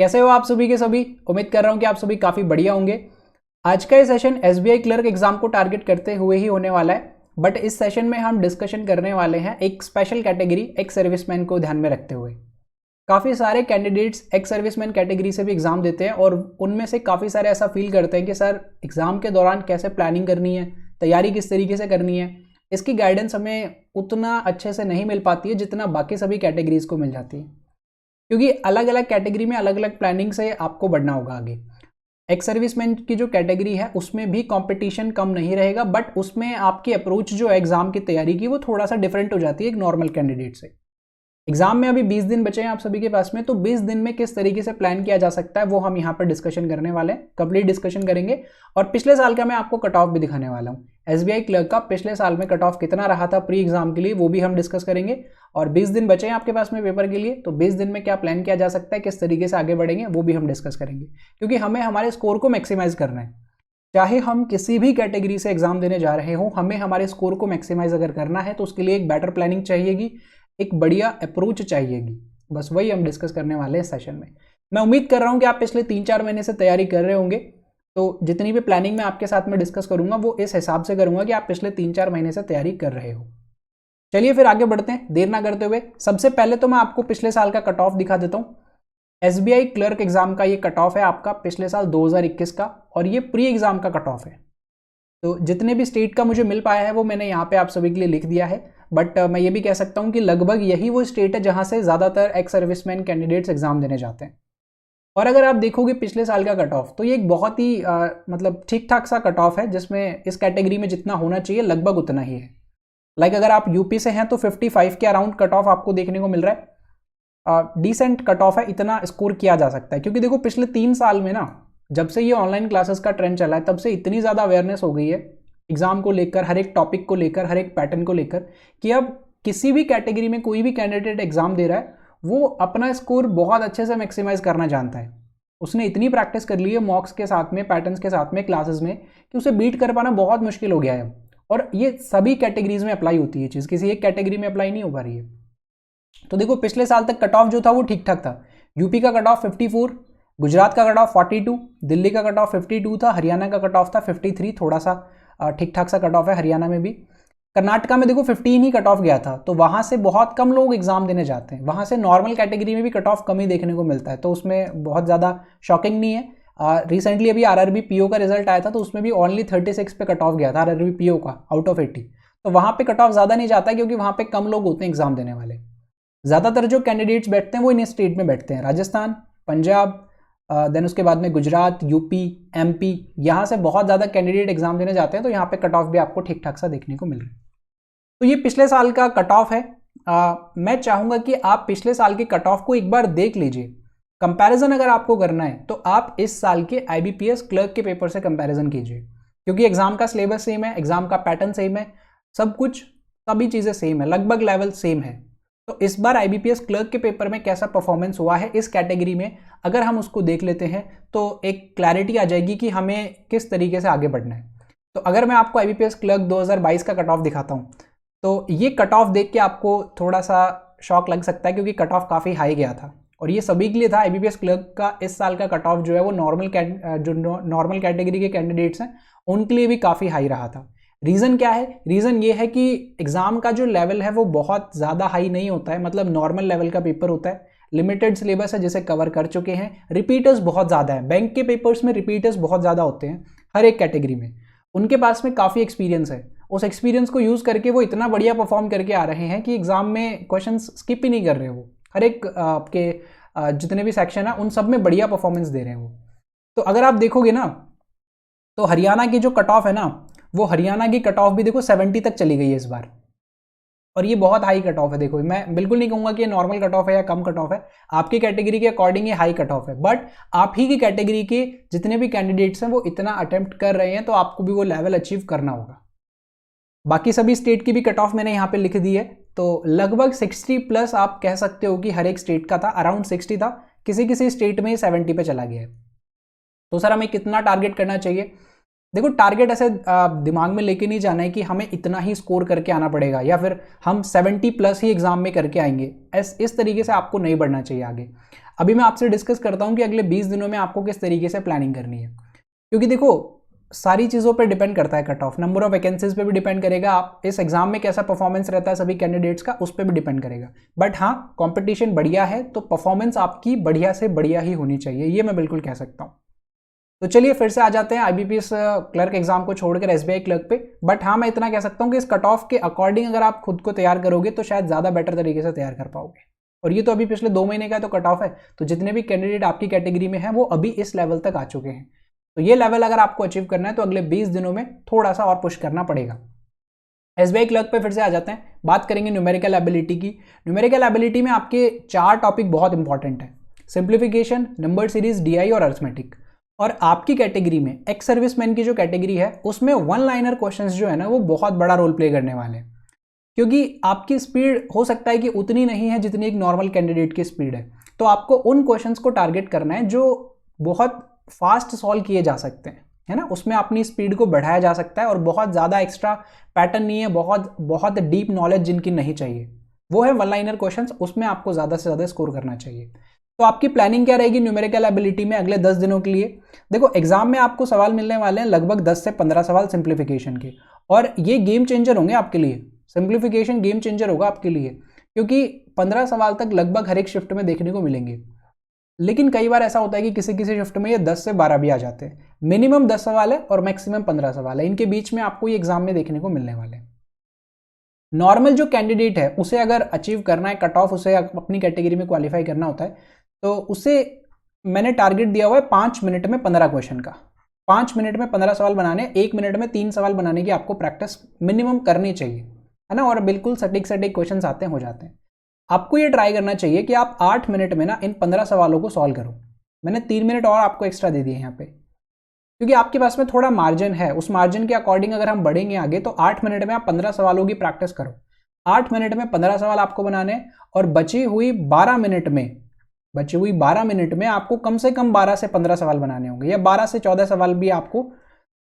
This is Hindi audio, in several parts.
कैसे हो आप सभी के सभी। उम्मीद कर रहा हूं कि आप सभी काफ़ी बढ़िया होंगे। आज का ये सेशन एसबीआई क्लर्क एग्जाम को टारगेट करते हुए ही होने वाला है, बट इस सेशन में हम डिस्कशन करने वाले हैं एक स्पेशल कैटेगरी एक्स सर्विसमैन को ध्यान में रखते हुए। काफ़ी सारे कैंडिडेट्स एक्स सर्विसमैन कैटेगरी से भी एग्जाम देते हैं और उनमें से काफ़ी सारे ऐसा फील करते हैं कि सर एग्ज़ाम के दौरान कैसे प्लानिंग करनी है, तैयारी किस तरीके से करनी है, इसकी गाइडेंस हमें उतना अच्छे से नहीं मिल पाती है जितना बाकी सभी कैटेगरीज को मिल जाती है, क्योंकि अलग अलग कैटेगरी में अलग अलग प्लानिंग से आपको बढ़ना होगा आगे। एक्स सर्विसमैन की जो कैटेगरी है उसमें भी कंपटीशन कम नहीं रहेगा, बट उसमें आपकी अप्रोच जो है एग्जाम की तैयारी की वो थोड़ा सा डिफरेंट हो जाती है एक नॉर्मल कैंडिडेट से। एग्जाम में अभी 20 दिन बचे हैं आप सभी के पास में, तो 20 दिन में किस तरीके से प्लान किया जा सकता है वो हम यहाँ पर डिस्कशन करने वाले हैं, कंप्लीट डिस्कशन करेंगे। और पिछले साल का मैं आपको कट ऑफ भी दिखाने वाला हूँ। एसबीआई क्लर्क का पिछले साल में कट ऑफ कितना रहा था प्री एग्जाम के लिए वो भी हम डिस्कस करेंगे। और 20 दिन बचे हैं आपके पास में पेपर के लिए, तो 20 दिन में क्या प्लान किया जा सकता है, किस तरीके से आगे बढ़ेंगे वो भी हम डिस्कस करेंगे, क्योंकि हमें हमारे स्कोर को मैक्सिमाइज करना है। चाहे हम किसी भी कैटेगरी से एग्जाम देने जा रहे हो, हमें हमारे स्कोर को मैक्सिमाइज अगर करना है तो उसके लिए एक बेटर प्लानिंग चाहिएगी, एक बढ़िया अप्रोच चाहिएगी। बस वही हम डिस्कस करने वाले हैं सेशन में। मैं उम्मीद कर रहा हूं कि आप पिछले 3-4 महीने से तैयारी कर रहे होंगे, तो जितनी भी प्लानिंग मैं आपके साथ में डिस्कस करूंगा वो इस हिसाब से करूंगा कि आप पिछले 3-4 महीने से तैयारी कर रहे हो। चलिए फिर आगे बढ़ते हैं देर ना करते हुए। सबसे पहले तो मैं आपको पिछले साल का कट ऑफ दिखा देता हूँ। एसबीआई क्लर्क एग्जाम का ये कट ऑफ है आपका पिछले साल 2021 का, और ये प्री एग्जाम का कट ऑफ है। तो जितने भी स्टेट का मुझे मिल पाया है वो मैंने यहाँ पे आप सभी के लिए लिख दिया है, बट मैं ये भी कह सकता हूँ कि लगभग यही वो स्टेट है जहाँ से ज़्यादातर एक्स सर्विसमैन कैंडिडेट्स एग्जाम देने जाते हैं। और अगर आप देखोगे पिछले साल का कट ऑफ, तो ये एक बहुत ही मतलब ठीक ठाक सा कट ऑफ है, जिसमें इस कैटेगरी में जितना होना चाहिए लगभग उतना ही है। लाइक अगर आप यूपी से हैं तो 55 के अराउंड कट ऑफ आपको देखने को मिल रहा है। डिसेंट कट ऑफ है, इतना स्कोर किया जा सकता है, क्योंकि देखो पिछले 3 साल में ना, जब से ये ऑनलाइन क्लासेस का ट्रेंड चला है तब से इतनी ज़्यादा अवेयरनेस हो गई है एग्जाम को लेकर, हर एक टॉपिक को लेकर, हर एक पैटर्न को लेकर, कि अब किसी भी कैटेगरी में कोई भी कैंडिडेट एग्जाम दे रहा है वो अपना स्कोर बहुत अच्छे से मैक्सिमाइज करना जानता है। उसने इतनी प्रैक्टिस कर ली है मॉक्स के साथ में, पैटर्न्स के साथ में, क्लासेस में, कि उसे बीट कर पाना बहुत मुश्किल हो गया है। और ये सभी कैटेगरीज में अप्लाई होती है चीज़, किसी एक कैटेगरी में अप्लाई नहीं हो पा रही है। तो देखो पिछले साल तक कट ऑफ जो था वो ठीक ठाक था। यूपी का कट ऑफ 54, गुजरात का कट ऑफ 42, दिल्ली का कट ऑफ 52 था, हरियाणा का कट ऑफ था 53, थोड़ा सा ठीक ठाक सा कट ऑफ है हरियाणा में भी। कर्नाटका में देखो 15 ही कट ऑफ गया था, तो वहाँ से बहुत कम लोग एग्जाम देने जाते हैं। वहाँ से नॉर्मल कैटेगरी में भी कट ऑफ कम ही देखने को मिलता है, तो उसमें बहुत ज़्यादा शॉकिंग नहीं है। रिसेंटली अभी आरआरबी पीओ का रिजल्ट आया था, तो उसमें भी ओनली 36 पे कट ऑफ गया था आरआरबी पीओ का आउट ऑफ 80। तो वहाँ पे कट ऑफ ज़्यादा नहीं जाता है, क्योंकि वहाँ पे कम लोग होते हैं एग्जाम देने वाले। ज़्यादातर जो कैंडिडेट्स बैठते हैं वो इन स्टेट में बैठते हैं, राजस्थान, पंजाब, देन उसके बाद में गुजरात, यूपी, एमपी, यहाँ से बहुत ज़्यादा कैंडिडेट एग्जाम देने जाते हैं, तो यहाँ पे कट ऑफ भी आपको ठीक ठाक सा देखने को मिल रहा है। तो ये पिछले साल का कट ऑफ है। मैं चाहूँगा कि आप पिछले साल के कट ऑफ को एक बार देख लीजिए। कंपैरिजन अगर आपको करना है तो आप इस साल के आईबीपीएस क्लर्क के पेपर से कंपैरिजन कीजिए, क्योंकि एग्जाम का सिलेबस सेम है, एग्जाम का पैटर्न सेम है, सब कुछ सभी चीज़ें सेम है, लगभग लेवल सेम है। तो इस बार आईबीपीएस क्लर्क के पेपर में कैसा परफॉर्मेंस हुआ है इस कैटेगरी में, अगर हम उसको देख लेते हैं तो एक क्लैरिटी आ जाएगी कि हमें किस तरीके से आगे बढ़ना है। तो अगर मैं आपको आईबीपीएस क्लर्क 2022 का कट ऑफ दिखाता हूँ, तो ये कट ऑफ देख के आपको थोड़ा सा शॉक लग सकता है, क्योंकि कट ऑफ काफ़ी हाई गया था, और ये सभी के लिए था। आईबीपीएस क्लर्क का इस साल का कट ऑफ जो है वो नॉर्मल कैटेगरी के कैंडिडेट्स हैं उनके लिए भी काफ़ी हाई रहा था। रीज़न क्या है? रीज़न ये है कि एग्ज़ाम का जो लेवल है वो बहुत ज़्यादा हाई नहीं होता है, मतलब नॉर्मल लेवल का पेपर होता है, लिमिटेड सिलेबस है जिसे कवर कर चुके हैं, रिपीटर्स बहुत ज़्यादा है। बैंक के पेपर्स में रिपीटर्स बहुत ज़्यादा होते हैं हर एक कैटेगरी में, उनके पास में काफ़ी एक्सपीरियंस है। उस एक्सपीरियंस को यूज़ करके वो इतना बढ़िया परफॉर्म करके आ रहे हैं कि एग्ज़ाम में क्वेश्चन स्किप ही नहीं कर रहे हो, हर एक आपके जितने भी सेक्शन है उन सब में बढ़िया परफॉर्मेंस दे रहे हो। तो अगर आप देखोगे ना, तो हरियाणा की जो कट ऑफ है ना, वो हरियाणा की कट ऑफ भी देखो 70 तक चली गई है इस बार, और ये बहुत हाई कट ऑफ है। देखो मैं बिल्कुल नहीं कहूँगा कि ये नॉर्मल कट ऑफ है या कम कट ऑफ है, आपकी कैटेगरी के अकॉर्डिंग ये हाई कट ऑफ है, बट आप ही की कैटेगरी के जितने भी कैंडिडेट्स हैं वो इतना अटेम्प्ट कर रहे हैं, तो आपको भी वो लेवल अचीव करना होगा। बाकी सभी स्टेट की भी कट ऑफ मैंने यहाँ पे लिख दी है, तो लगभग 60 प्लस आप कह सकते हो कि हर एक स्टेट का था, अराउंड 60 था, किसी किसी स्टेट में 70 पे चला गया है। तो सर हमें कितना टारगेट करना चाहिए? देखो टारगेट ऐसे दिमाग में लेके नहीं जाना है कि हमें इतना ही स्कोर करके आना पड़ेगा या फिर हम 70 प्लस ही एग्जाम में करके आएंगे। इस तरीके से आपको नहीं बढ़ना चाहिए आगे। अभी मैं आपसे डिस्कस करता हूं कि अगले 20 दिनों में आपको किस तरीके से प्लानिंग करनी है, क्योंकि देखो सारी चीज़ों पर डिपेंड करता है। Cut off number of vacancies पे भी डिपेंड करेगा, आप इस एग्जाम में कैसा परफॉर्मेंस रहता है सभी कैंडिडेट्स का, उस पर भी डिपेंड करेगा। बट हाँ, कंपटीशन बढ़िया है तो परफॉर्मेंस आपकी बढ़िया से बढ़िया ही होनी चाहिए, ये मैं बिल्कुल कह सकता हूँ। तो चलिए फिर से आ जाते हैं आईबीपीएस क्लर्क एग्जाम को छोड़कर एसबीआई क्लर्क पे। बट हाँ, मैं इतना कह सकता हूँ कि इस कट ऑफ के अकॉर्डिंग अगर आप खुद को तैयार करोगे तो शायद ज़्यादा बेटर तरीके से तैयार कर पाओगे। और ये तो अभी पिछले 2 महीने का तो कट ऑफ है, तो जितने भी कैंडिडेट आपकी कैटेगरी में हैं वो अभी इस लेवल तक आ चुके हैं। तो ये लेवल अगर आपको अचीव करना है तो अगले 20 दिनों में थोड़ा सा और पुश करना पड़ेगा। एसबीआई क्लर्क पे फिर से आ जाते हैं, बात करेंगे न्यूमेरिकल एबिलिटी की। न्यूमेरिकल एबिलिटी में आपके 4 टॉपिक बहुत इंपॉर्टेंट है, सिंप्लीफिकेशन, नंबर सीरीज, डीआई और अरिथमेटिक। और आपकी कैटेगरी में एक्स सर्विसमैन की जो कैटेगरी है उसमें 1 लाइनर क्वेश्चंस जो है ना वो बहुत बड़ा रोल प्ले करने वाले हैं, क्योंकि आपकी स्पीड हो सकता है कि उतनी नहीं है जितनी एक नॉर्मल कैंडिडेट की स्पीड है। तो आपको उन क्वेश्चंस को टारगेट करना है जो बहुत फास्ट सॉल्व किए जा सकते हैं, है ना, उसमें अपनी स्पीड को बढ़ाया जा सकता है और बहुत ज़्यादा एक्स्ट्रा पैटर्न नहीं है, बहुत डीप नॉलेज जिनकी नहीं चाहिए, वो है 1 लाइनर क्वेश्चंस, उसमें आपको ज़्यादा से ज़्यादा स्कोर करना चाहिए। तो आपकी प्लानिंग क्या रहेगी न्यूमेरिकल एबिलिटी में अगले 10 दिनों के लिए? देखो एग्जाम में आपको सवाल मिलने वाले हैं लगभग 10 से 15 सवाल सिंप्लीफिकेशन के, और ये गेम चेंजर होंगे आपके लिए। सिंप्लीफिकेशन गेम चेंजर होगा आपके लिए, क्योंकि 15 सवाल तक लगभग हर एक शिफ्ट में देखने को मिलेंगे। लेकिन कई बार ऐसा होता है कि किसी किसी शिफ्ट में ये 10 से 12 भी आ जाते हैं। मिनिमम 10 सवाल है और मैक्सिमम 15 सवाल है, इनके बीच में आपको ये एग्जाम में देखने को मिलने वाले हैं। नॉर्मल जो कैंडिडेट है उसे अगर अचीव करना है कट ऑफ, उसे अपनी कैटेगरी में क्वालिफाई करना होता है, तो उसे मैंने टारगेट दिया हुआ है 5 मिनट में 15 क्वेश्चन का। 5 मिनट में 15 सवाल बनाने, 1 मिनट में 3 सवाल बनाने की आपको प्रैक्टिस मिनिमम करनी चाहिए, है ना। और बिल्कुल सटीक सटीक क्वेश्चन आते हैं, हो जाते हैं। आपको ये ट्राई करना चाहिए कि आप 8 मिनट में ना इन 15 सवालों को सॉल्व करो। मैंने 3 मिनट और आपको एक्स्ट्रा दे दिए यहाँ पे, क्योंकि आपके पास में थोड़ा मार्जिन है। उस मार्जिन के अकॉर्डिंग अगर हम बढ़ेंगे आगे तो 8 मिनट में आप 15 सवालों की प्रैक्टिस करो। 8 मिनट में 15 सवाल आपको बनाने, और बची हुई 12 मिनट में आपको कम से कम 12 से 15 सवाल बनाने होंगे, या 12 से 14 सवाल भी आपको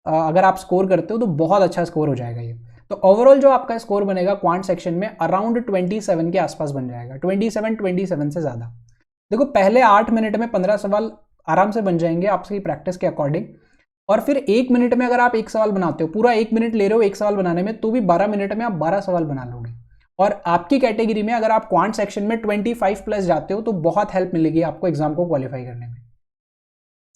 अगर आप स्कोर करते हो तो बहुत अच्छा स्कोर हो जाएगा ये। तो ओवरऑल जो आपका स्कोर बनेगा क्वांट सेक्शन में अराउंड 27 के आसपास बन जाएगा, 27 से ज़्यादा। देखो पहले 8 मिनट में 15 सवाल आराम से बन जाएंगे आपकी प्रैक्टिस के अकॉर्डिंग, और फिर 1 मिनट में अगर आप एक सवाल बनाते हो, पूरा 1 मिनट ले रहे हो एक सवाल बनाने में, तो भी 12 मिनट में आप 12 सवाल बना लोगे। और आपकी कैटेगरी में अगर आप क्वांट सेक्शन में 25 प्लस जाते हो तो बहुत हेल्प मिलेगी आपको एग्जाम को क्वालिफाई करने में।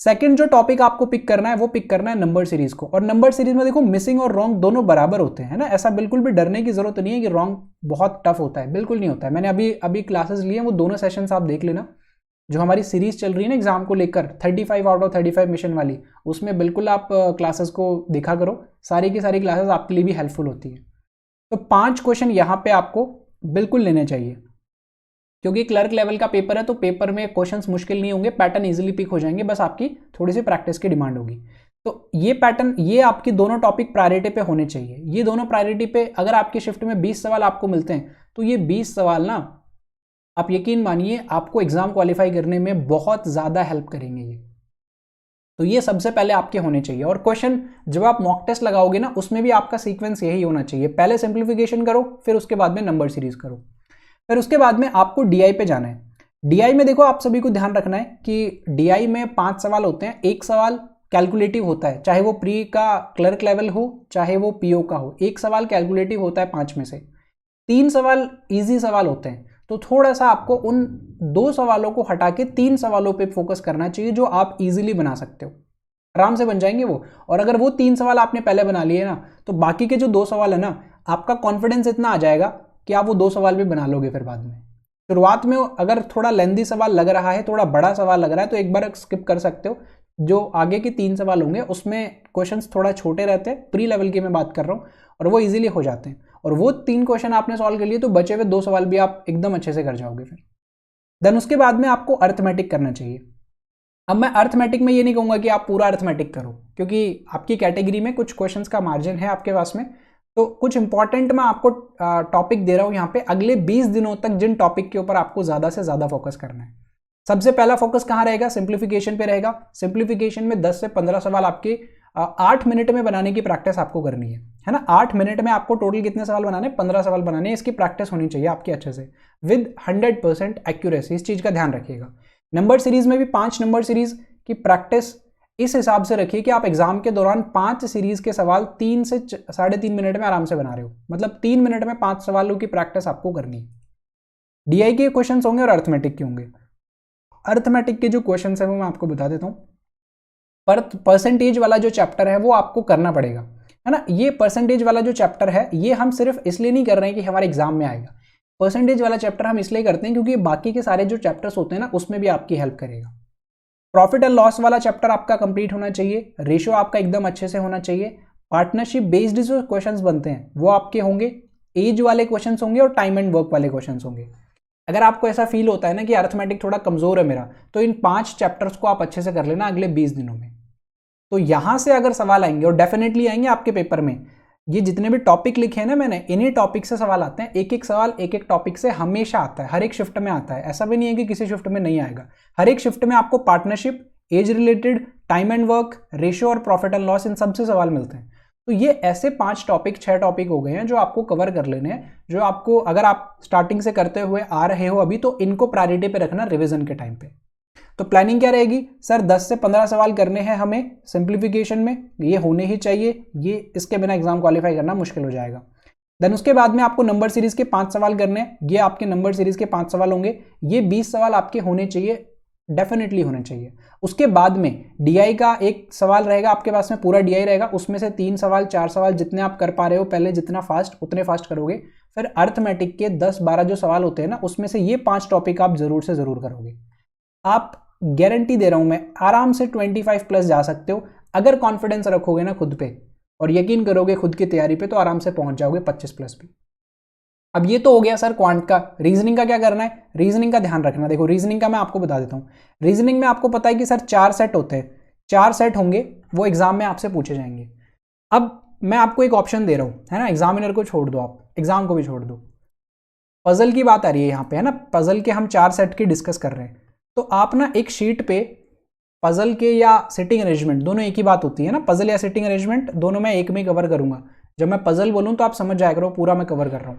सेकंड जो टॉपिक आपको पिक करना है वो पिक करना है नंबर सीरीज को। और नंबर सीरीज में देखो मिसिंग और रॉन्ग दोनों बराबर होते हैं, है ना। ऐसा बिल्कुल भी डरने की जरूरत नहीं है कि रॉन्ग बहुत टफ होता है, बिल्कुल नहीं होता है। मैंने अभी क्लासेस लिए हैं, वो दोनों सेशंस आप देख लेना। जो हमारी सीरीज चल रही है ना एग्जाम को लेकर 35 आउट ऑफ 35 मिशन वाली, उसमें बिल्कुल आप क्लासेस को देखा करो, सारी की सारी क्लासेस आपके लिए भी हेल्पफुल होती है। तो 5 क्वेश्चन यहाँ पे आपको बिल्कुल लेने चाहिए, क्योंकि क्लर्क लेवल का पेपर है तो पेपर में क्वेश्चंस मुश्किल नहीं होंगे, पैटर्न इजीली पिक हो जाएंगे, बस आपकी थोड़ी सी प्रैक्टिस की डिमांड होगी। तो ये पैटर्न, ये आपकी दोनों टॉपिक प्रायोरिटी पे होने चाहिए। ये दोनों प्रायोरिटी पे अगर आपकी शिफ्ट में 20 सवाल आपको मिलते हैं तो ये 20 सवाल ना आप यकीन मानिए आपको एग्जाम क्वालिफाई करने में बहुत ज़्यादा हेल्प करेंगे ये। तो ये सबसे पहले आपके होने चाहिए। और क्वेश्चन जब आप मॉक टेस्ट लगाओगे ना उसमें भी आपका सीक्वेंस यही होना चाहिए, पहले सिंप्लीफिकेशन करो, फिर उसके बाद में नंबर सीरीज करो, फिर उसके बाद में आपको डीआई पे जाना है। डीआई में देखो आप सभी को ध्यान रखना है कि डीआई में 5 सवाल होते हैं, एक सवाल कैलकुलेटिव होता है, चाहे वो प्री का क्लर्क लेवल हो चाहे वो पीओ का हो, एक सवाल कैलकुलेटिव होता है 5 में से। 3 सवाल इजी सवाल होते हैं, तो थोड़ा सा आपको उन 2 सवालों को हटा के 3 सवालों पे फोकस करना चाहिए जो आप इजीली बना सकते हो, आराम से बन जाएंगे वो। और अगर वो 3 सवाल आपने पहले बना लिए ना तो बाकी के जो 2 सवाल है ना, आपका कॉन्फिडेंस इतना आ जाएगा कि आप वो 2 सवाल भी बना लोगे। फिर बाद में शुरुआत में अगर थोड़ा लेंदी सवाल लग रहा है, थोड़ा बड़ा सवाल लग रहा है, तो एक बार स्किप कर सकते हो। जो आगे के 3 सवाल होंगे उसमें क्वेश्चंस थोड़ा छोटे रहते हैं, प्री लेवल की मैं बात कर रहा हूँ, और वो इजीली हो जाते हैं। और वो 3 क्वेश्चन आपने सॉल्व कर लिए तो बचे हुए 2 सवाल भी आप एकदम अच्छे से कर जाओगे फिर। देन उसके बाद में आपको अर्थमेटिक करना चाहिए। अब मैं अर्थमेटिक में ये नहीं कहूँगा कि आप पूरा अर्थमेटिक करो, क्योंकि आपकी कैटेगरी में कुछ क्वेश्चंस का मार्जिन है आपके पास में, तो कुछ इंपॉर्टेंट मैं आपको टॉपिक दे रहा हूँ यहाँ पे अगले 20 दिनों तक, जिन टॉपिक के ऊपर आपको ज़्यादा से ज़्यादा फोकस करना है। सबसे पहला फोकस कहाँ रहेगा? सिंप्लीफिकेशन पे रहेगा। सिंप्लीफिकेशन में 10 से 15 सवाल आपके 8 मिनट में बनाने की प्रैक्टिस आपको करनी है ना। 8 मिनट में आपको टोटल कितने सवाल बनाने, 15 सवाल बनाने, इसकी प्रैक्टिस होनी चाहिए आपकी अच्छे से विद 100% एक्यूरेसी। इस चीज़ का ध्यान रखिएगा। नंबर सीरीज में भी 5 नंबर सीरीज की प्रैक्टिस इस हिसाब से रखिए कि आप एग्जाम के दौरान 5 सीरीज के सवाल 3 से 3.5 मिनट में आराम से बना रहे हो, मतलब 3 मिनट में 5 सवालों की प्रैक्टिस आपको करनी है। डीआई के क्वेश्चन होंगे और अर्थमेटिक के होंगे। अर्थमेटिक के जो क्वेश्चन है वो मैं आपको बता देता हूँ। पर परसेंटेज वाला जो चैप्टर है वो आपको करना पड़ेगा, है ना। ये परसेंटेज वाला जो चैप्टर है ये हम सिर्फ इसलिए नहीं कर रहे हैं कि हमारे एग्जाम में आएगा। परसेंटेज वाला चैप्टर हम इसलिए करते हैं क्योंकि बाकी के सारे जो चैप्टर्स होते हैं ना उसमें भी आपकी हेल्प करेगा। प्रॉफिट एंड लॉस वाला चैप्टर आपका कंप्लीट होना चाहिए, रेशियो आपका एकदम अच्छे से होना चाहिए। पार्टनरशिप बेस्ड जो क्वेश्चंस बनते हैं वो आपके होंगे, एज वाले क्वेश्चंस होंगे और टाइम एंड वर्क वाले क्वेश्चंस होंगे। अगर आपको ऐसा फील होता है ना कि अर्थमेटिक थोड़ा कमजोर है मेरा, तो इन 5 चैप्टर्स को आप अच्छे से कर लेना अगले 20 दिनों में। तो यहां से अगर सवाल आएंगे, और डेफिनेटली आएंगे आपके पेपर में, ये जितने भी टॉपिक लिखे हैं ना मैंने, इन्हीं टॉपिक से सवाल आते हैं। एक एक सवाल एक एक टॉपिक से हमेशा आता है, हर एक शिफ्ट में आता है। ऐसा भी नहीं है कि किसी शिफ्ट में नहीं आएगा। हर एक शिफ्ट में आपको partnership, age related, time and work, ratio और प्रॉफिट एंड लॉस, इन सबसे सवाल मिलते हैं। तो ये ऐसे 5 टॉपिक 6 टॉपिक हो गए हैं जो आपको कवर कर लेने हैं, जो आपको, अगर आप स्टार्टिंग से करते हुए आ रहे हो अभी, तो इनको प्रायोरिटी पे रखना रिवीजन के टाइम पे। तो प्लानिंग क्या रहेगी सर? 10 से 15 सवाल करने हैं हमें सिंप्लीफिकेशन में, ये होने ही चाहिए। ये इसके बिना एग्जाम क्वालिफाई करना मुश्किल हो जाएगा। देन उसके बाद में आपको नंबर सीरीज के 5 सवाल करने हैं। ये आपके नंबर सीरीज के 5 सवाल होंगे। ये 20 सवाल आपके होने चाहिए, डेफिनेटली होने चाहिए। उसके बाद में डीआई का एक सवाल रहेगा आपके पास में, पूरा डीआई रहेगा, उसमें से 3 सवाल 4 सवाल जितने आप कर पा रहे हो पहले, जितना फास्ट उतने फास्ट करोगे। फिर अर्थमेटिक के 10-12 जो सवाल होते हैं ना, उसमें से ये 5 टॉपिक आप जरूर से जरूर करोगे। आप गारंटी दे रहा हूं मैं, आराम से 25 प्लस जा सकते हो अगर कॉन्फिडेंस रखोगे ना खुद पे और यकीन करोगे खुद की तैयारी पे, तो आराम से पहुंच जाओगे 25 प्लस भी। अब ये तो हो गया सर क्वांट का। रीजनिंग का क्या करना है? रीजनिंग का ध्यान रखना। देखो रीजनिंग का मैं आपको बता देता हूँ। रीजनिंग में आपको पता है कि सर 4 सेट होते हैं, 4 सेट होंगे, वो एग्जाम में आपसे पूछे जाएंगे। अब मैं आपको एक ऑप्शन दे रहा हूँ, है ना, एग्जामिनर को छोड़ दो, आप एग्जाम को भी छोड़ दो। पजल की बात आ रही है यहाँ पे, है ना, पजल के हम 4 सेट की डिस्कस कर रहे हैं। तो आप ना एक शीट पे पजल के या सिटिंग अरेंजमेंट, दोनों एक ही बात होती है ना, पजल या सिटिंग अरेंजमेंट दोनों मैं एक में कवर करूंगा। जब मैं पजल बोलूं तो आप समझ जाया करो पूरा मैं कवर कर रहा हूं।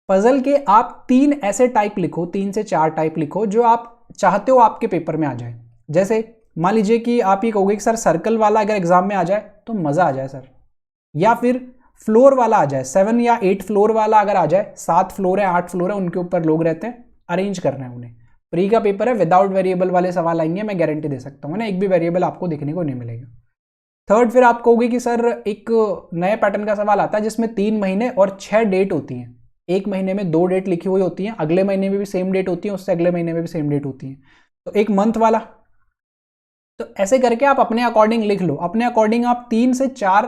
पजल के आप 3 ऐसे टाइप लिखो, 3 से 4 टाइप लिखो जो आप चाहते हो आपके पेपर में आ जाए। जैसे मान लीजिए कि आप ये कहोगे कि सर सर्कल वाला अगर एग्जाम में आ जाए तो मजा आ जाए सर, या फिर फ्लोर वाला आ जाए, 7 या 8 फ्लोर वाला अगर आ जाए, 7 फ्लोर है 8 फ्लोर है, उनके ऊपर लोग रहते हैं, अरेंज करना है उन्हें। प्री का पेपर है, विदाउट वेरिएबल वाले सवाल आएंगे, मैं गारंटी दे सकता हूँ ना, एक भी वेरिएबल आपको देखने को नहीं मिलेगा। थर्ड, फिर आप कहोगे कि सर एक नए पैटर्न का सवाल आता है जिसमें 3 महीने और 6 डेट होती हैं। एक महीने में 2 डेट लिखी हुई होती हैं, अगले महीने में भी सेम डेट होती है, उससे अगले महीने में भी सेम डेट होती है, तो एक मंथ वाला। तो ऐसे करके आप अपने अकॉर्डिंग लिख लो, अपने अकॉर्डिंग आप 3 से 4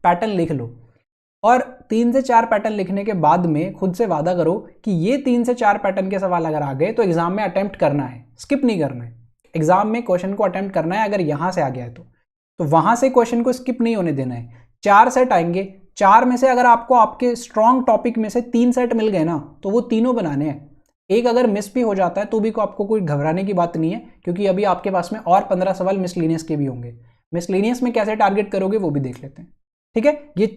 पैटर्न लिख लो। और 3 से 4 पैटर्न लिखने के बाद में खुद से वादा करो कि ये 3 से 4 पैटर्न के सवाल अगर आ गए तो एग्जाम में अटेम्प्ट करना है, स्किप नहीं करना है। एग्जाम में क्वेश्चन को अटेम्प्ट करना है, अगर यहां से आ गया है तो वहां से क्वेश्चन को स्किप नहीं होने देना है। 4 सेट आएंगे, 4 में से अगर आपको आपके स्ट्रॉन्ग टॉपिक में से 3 सेट मिल गए ना, तो वो तीनों बनाने हैं। एक अगर मिस भी हो जाता है तो भी आपको कोई घबराने की बात नहीं है, क्योंकि अभी आपके पास में और 15 सवाल मिसलिनियस के भी होंगे। मिसलिनियस में कैसे टारगेट करोगे वो भी देख लेते हैं, ठीक है। ये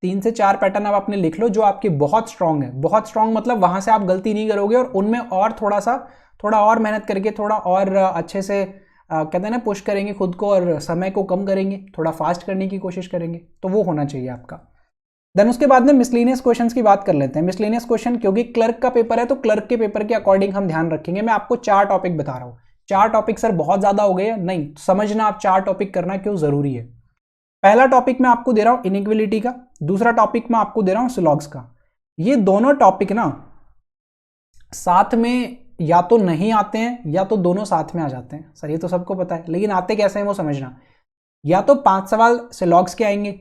3 से 4 पैटर्न आप अपने लिख लो जो आपके बहुत स्ट्रांग है। बहुत स्ट्रांग मतलब वहां से आप गलती नहीं करोगे और उनमें और थोड़ा और मेहनत करके, थोड़ा और अच्छे से कहते हैं ना पुश करेंगे खुद को, और समय को कम करेंगे, थोड़ा फास्ट करने की कोशिश करेंगे, तो वो होना चाहिए आपका। देन उसके बाद में मिसलेनियस क्वेश्चंस की बात कर लेते हैं। मिसलेनियस क्वेश्चन, क्योंकि क्लर्क का पेपर है तो क्लर्क के पेपर के अकॉर्डिंग हम ध्यान रखेंगे। मैं आपको 4 टॉपिक बता रहा हूं। 4 टॉपिक सर बहुत ज्यादा हो गए, नहीं समझना आप 4 टॉपिक करना क्यों जरूरी है। पहला टॉपिक मैं आपको दे रहा हूं इनइक्वालिटी का, दूसरा टॉपिक मैं आपको दे रहा हूं सिलॉग्स का। ये दोनों टॉपिक ना साथ में या तो नहीं आते हैं या तो दोनों साथ में आ जाते हैं। सर ये तो सबको पता है, लेकिन आते कैसे हैं वो समझना। या तो 5 सवाल सिलॉग्स के आएंगे,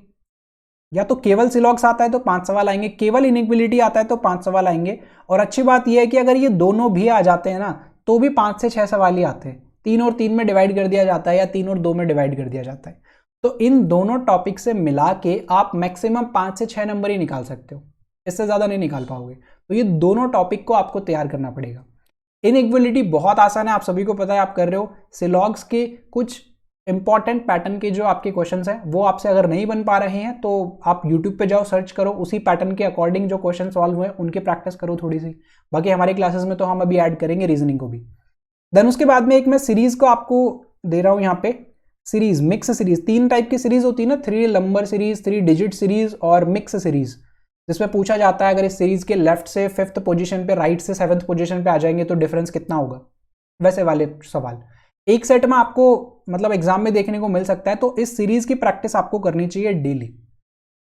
या तो केवल सिलॉग्स आता है तो 5 सवाल आएंगे, केवल इनइक्वालिटी आता है तो 5 सवाल आएंगे। और अच्छी बात यह है कि अगर ये दोनों भी आ जाते हैं ना तो भी 5 से 6 सवाल ही आते हैं। 3 और 3 में डिवाइड कर दिया जाता है, या 3 और 2 में डिवाइड कर दिया जाता है। तो इन दोनों टॉपिक से मिला के आप मैक्सिमम 5 से 6 नंबर ही निकाल सकते हो, इससे ज्यादा नहीं निकाल पाओगे। तो ये दोनों टॉपिक को आपको तैयार करना पड़ेगा। इनइक्वालिटी बहुत आसान है, आप सभी को पता है, आप कर रहे हो। सिलॉग्स के कुछ इंपॉर्टेंट पैटर्न के जो आपके क्वेश्चंस हैं वो आपसे अगर नहीं बन पा रहे हैं तो आप यूट्यूब पे जाओ, सर्च करो, उसी पैटर्न के अकॉर्डिंग जो क्वेश्चन सॉल्व हुए उनकी प्रैक्टिस करो थोड़ी सी। बाकी हमारी क्लासेस में तो हम अभी ऐड करेंगे रीजनिंग को भी। देन उसके बाद में एक मैं सीरीज को आपको दे रहा हूँ यहाँ पे, सीरीज, मिक्स सीरीज। 3 टाइप की सीरीज होती है ना, 3 नंबर सीरीज, 3 डिजिट सीरीज और मिक्स सीरीज, जिसमें पूछा जाता है अगर इस सीरीज के लेफ्ट से 5th पोजीशन पे, राइट से 7th पोजीशन पे आ जाएंगे तो डिफरेंस कितना होगा, वैसे वाले सवाल एक सेट में आपको मतलब एग्जाम में देखने को मिल सकता है। तो इस सीरीज की प्रैक्टिस आपको करनी चाहिए डेली।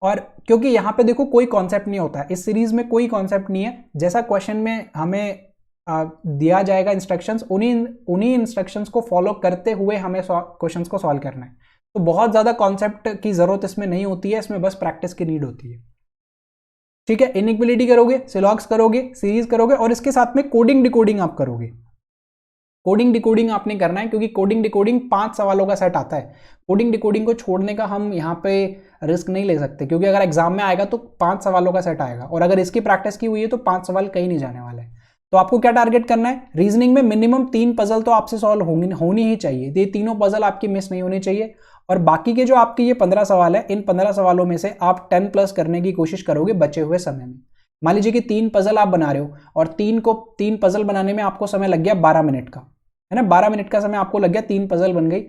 और क्योंकि यहाँ पे देखो कोई कॉन्सेप्ट नहीं होता है इस सीरीज में, कोई कॉन्सेप्ट नहीं है, जैसा क्वेश्चन में हमें दिया जाएगा इंस्ट्रक्शंस, उन्हीं इंस्ट्रक्शंस को फॉलो करते हुए हमें क्वेश्चंस को सॉल्व करना है। तो बहुत ज़्यादा कॉन्सेप्ट की ज़रूरत इसमें नहीं होती है, इसमें बस प्रैक्टिस की नीड होती है। ठीक है, इनइक्वालिटी करोगे, सिलॉग्स करोगे, सीरीज करोगे और इसके साथ में कोडिंग डिकोडिंग आप करोगे। कोडिंग डिकोडिंग आपने करना है क्योंकि कोडिंग डिकोडिंग 5 सवालों का सेट आता है। कोडिंग डिकोडिंग को छोड़ने का हम यहाँ पे रिस्क नहीं ले सकते, क्योंकि अगर एग्जाम में आएगा तो 5 सवालों का सेट आएगा और अगर इसकी प्रैक्टिस की हुई है तो 5 सवाल कहीं नहीं जाने वाले। तो आपको क्या टारगेट करना है, रीजनिंग में मिनिमम 3 पजल तो आपसे सॉल्व होनी ही चाहिए, ये तीनों पजल आपकी मिस नहीं होनी चाहिए। और बाकी के जो आपके ये 15 सवाल है, इन 15 सवालों में से आप 10+ करने की कोशिश करोगे बचे हुए समय में। मान लीजिए कि 3 पजल आप बना रहे हो और 3 पजल बनाने में आपको समय लग गया 12 मिनट का, है ना, 12 मिनट का समय आपको लग गया, 3 पजल बन गई।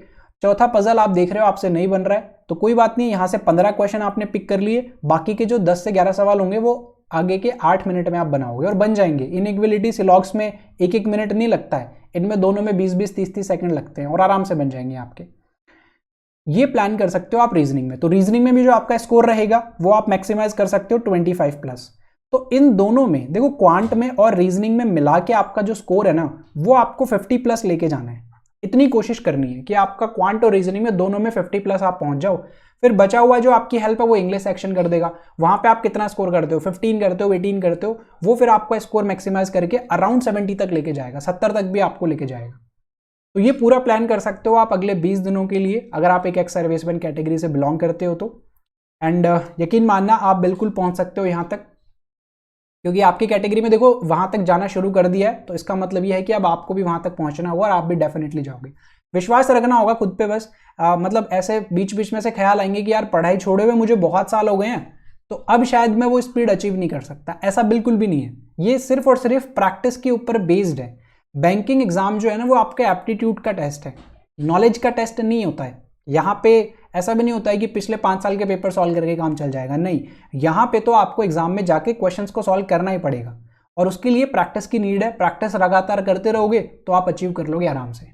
चौथा पजल आप देख रहे हो आपसे नहीं बन रहा है तो कोई बात नहीं, यहां से 15 क्वेश्चन आपने पिक कर लिए, बाकी के जो 10 से 11 सवाल होंगे वो आगे के 8 मिनट में आप बनाओगे और बन जाएंगे। इनइक्वालिटी सिलॉग्स में 1-1 मिनट नहीं लगता है, इनमें दोनों में 20-20, 30-30 सेकंड लगते हैं और आराम से बन जाएंगे आपके। ये प्लान कर सकते हो आप रीजनिंग में। तो रीजनिंग में भी जो आपका स्कोर रहेगा वो आप मैक्सिमाइज कर सकते हो 25+। तो इन दोनों में देखो, क्वांट में और रीजनिंग में मिला के आपका जो स्कोर है ना वो आपको 50+ लेके जाना है। इतनी कोशिश करनी है कि आपका क्वांट और रीजनिंग में दोनों में 50+ आप पहुंच जाओ। फिर बचा हुआ जो आपकी हेल्प है वो इंग्लिश सेक्शन कर देगा, वहां पे आप कितना स्कोर करते हो, 15 करते हो, 18 करते हो, वो फिर आपका स्कोर मैक्सिमाइज करके अराउंड 70 तक लेके जाएगा, 70 तक भी आपको लेके जाएगा। तो ये पूरा प्लान कर सकते हो आप अगले 20 दिनों के लिए, अगर आप एक एक्स सर्विसमैन कैटेगरी से बिलोंग करते हो तो। एंड यकीन मानना आप बिल्कुल पहुंच सकते हो यहाँ तक, क्योंकि आपकी कैटेगरी में देखो वहां तक जाना शुरू कर दिया है, तो इसका मतलब यह है कि अब आपको भी वहां तक पहुंचना होगा और आप भी डेफिनेटली जाओगे। विश्वास रखना होगा खुद पे बस। मतलब ऐसे बीच बीच में से ख्याल आएंगे कि यार पढ़ाई छोड़े हुए मुझे बहुत साल हो गए हैं तो अब शायद मैं वो स्पीड अचीव नहीं कर सकता, ऐसा बिल्कुल भी नहीं है। ये सिर्फ और सिर्फ प्रैक्टिस के ऊपर बेस्ड है। बैंकिंग एग्जाम जो है ना वो आपके एप्टीट्यूड का टेस्ट है, नॉलेज का टेस्ट नहीं होता है। यहाँ पे ऐसा भी नहीं होता है कि पिछले 5 साल के पेपर सॉल्व करके काम चल जाएगा, नहीं, यहाँ पे तो आपको एग्जाम में जाके क्वेश्चंस को सॉल्व करना ही पड़ेगा और उसके लिए प्रैक्टिस की नीड है। प्रैक्टिस लगातार करते रहोगे तो आप अचीव कर लोगे आराम से।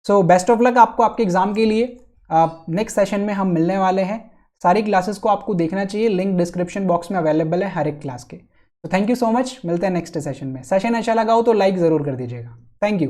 सो बेस्ट ऑफ लक आपको आपके एग्जाम के लिए। नेक्स्ट सेशन में हम मिलने वाले हैं। सारी क्लासेस को आपको देखना चाहिए, लिंक डिस्क्रिप्शन बॉक्स में अवेलेबल है हर एक क्लास के। तो थैंक यू सो मच, मिलते हैं नेक्स्ट सेशन में। सेशन अच्छा लगा हो तो लाइक ज़रूर कर दीजिएगा। Thank you.